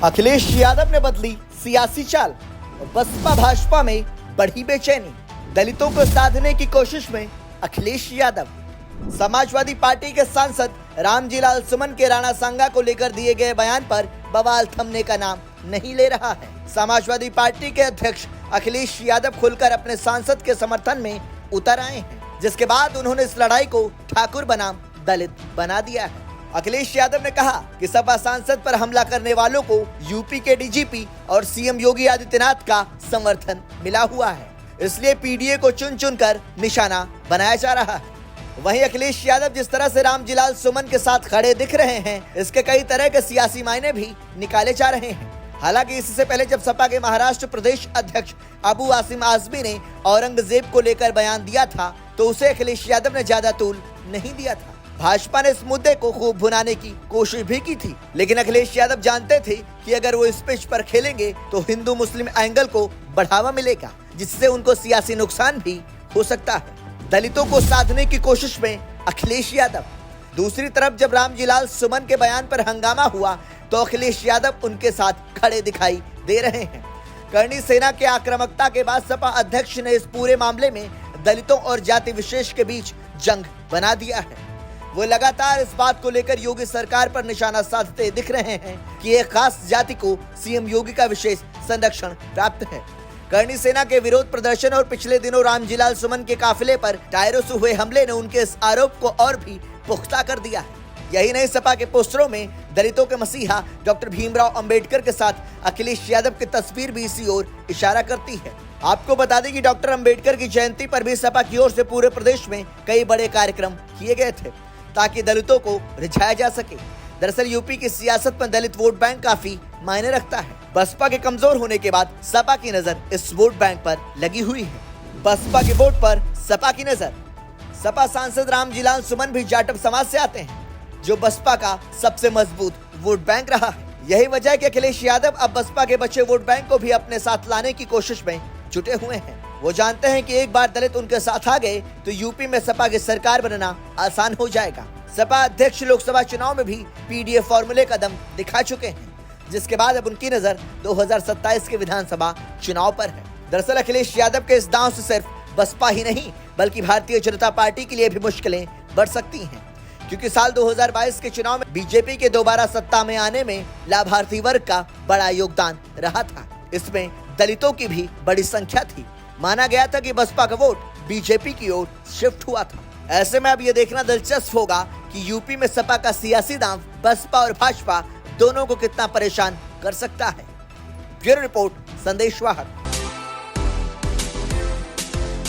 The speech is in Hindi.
अखिलेश यादव ने बदली सियासी चाल और बसपा भाजपा में बढ़ी बेचैनी। दलितों को साधने की कोशिश में अखिलेश यादव। समाजवादी पार्टी के सांसद रामजीलाल सुमन के राणा सांगा को लेकर दिए गए बयान पर बवाल थमने का नाम नहीं ले रहा है। समाजवादी पार्टी के अध्यक्ष अखिलेश यादव खुलकर अपने सांसद के समर्थन में उतर आए हैं, जिसके बाद उन्होंने इस लड़ाई को ठाकुर बनाम दलित बना दिया है। अखिलेश यादव ने कहा कि सपा सांसद पर हमला करने वालों को यूपी के डीजीपी और सीएम योगी आदित्यनाथ का समर्थन मिला हुआ है, इसलिए पीडीए को चुन चुन कर निशाना बनाया जा रहा है। वहीं अखिलेश यादव जिस तरह से रामजीलाल सुमन के साथ खड़े दिख रहे हैं, इसके कई तरह के सियासी मायने भी निकाले जा रहे हैं। हालांकि इससे पहले जब सपा के महाराष्ट्र प्रदेश अध्यक्ष अबू आसिम आजमी ने औरंगजेब को लेकर बयान दिया था, तो उसे अखिलेश यादव ने ज्यादा तूल नहीं दिया था। भाजपा ने इस मुद्दे को खूब भुनाने की कोशिश भी की थी, लेकिन अखिलेश यादव जानते थे कि अगर वो इस पिच पर खेलेंगे तो हिंदू मुस्लिम एंगल को बढ़ावा मिलेगा, जिससे उनको सियासी नुकसान भी हो सकता है। दलितों को साधने की कोशिश में अखिलेश यादव। दूसरी तरफ जब रामजीलाल सुमन के बयान पर हंगामा हुआ तो अखिलेश यादव उनके साथ खड़े दिखाई दे रहे हैं। करणी सेना के आक्रामकता के बाद सपा अध्यक्ष ने इस पूरे मामले में दलितों और जाति विशेष के बीच जंग बना दिया है। वो लगातार इस बात को लेकर योगी सरकार पर निशाना साधते दिख रहे हैं कि एक खास जाति को सीएम योगी का विशेष संरक्षण प्राप्त है। करणी सेना के विरोध प्रदर्शन और पिछले दिनों रामजीलाल सुमन के काफिले पर टायरों से हुए हमले ने उनके इस आरोप को और भी पुख्ता कर दिया है। यही नहीं, सपा के पोस्टरों में दलितों के मसीहा डॉक्टर भीमराव अंबेडकर के साथ अखिलेश यादव की तस्वीर भी इसी ओर इशारा करती है। आपको बता दें कि डॉक्टर अंबेडकर की जयंती पर भी सपा की ओर से पूरे प्रदेश में कई बड़े कार्यक्रम किए गए थे, ताकि दलितों को रिझाया जा सके। दरअसल यूपी की सियासत में दलित वोट बैंक काफी मायने रखता है। बसपा के कमजोर होने के बाद सपा की नजर इस वोट बैंक पर लगी हुई है। बसपा के वोट पर सपा की नजर। सपा सांसद रामजीलाल सुमन भी जाटव समाज से आते हैं, जो बसपा का सबसे मजबूत वोट बैंक रहा है। यही वजह है कि अखिलेश यादव अब बसपा के बचे वोट बैंक को भी अपने साथ लाने की कोशिश में जुटे हुए हैं। वो जानते हैं कि एक बार दलित उनके साथ आ गए तो यूपी में सपा की सरकार बनना आसान हो जाएगा। सपा अध्यक्ष लोकसभा चुनाव में भी पीडीए फॉर्मूले का दम दिखा चुके हैं, जिसके बाद अब उनकी नजर 2027 के विधानसभा चुनाव पर है। दरअसल अखिलेश यादव के इस दांव से सिर्फ बसपा ही नहीं बल्कि भारतीय जनता पार्टी के लिए भी मुश्किलें बढ़ सकती हैं, क्योंकि साल 2022 के चुनाव में बीजेपी के दोबारा सत्ता में आने में लाभार्थी वर्ग का बड़ा योगदान रहा था। इसमें दलितों की भी बड़ी संख्या थी। माना गया था कि बसपा का वोट बीजेपी की ओर शिफ्ट हुआ था। ऐसे में अब ये देखना दिलचस्प होगा कि यूपी में सपा का सियासी दांव बसपा और भाजपा दोनों को कितना परेशान कर सकता है। ब्यूरो रिपोर्ट, संदेश वाहक।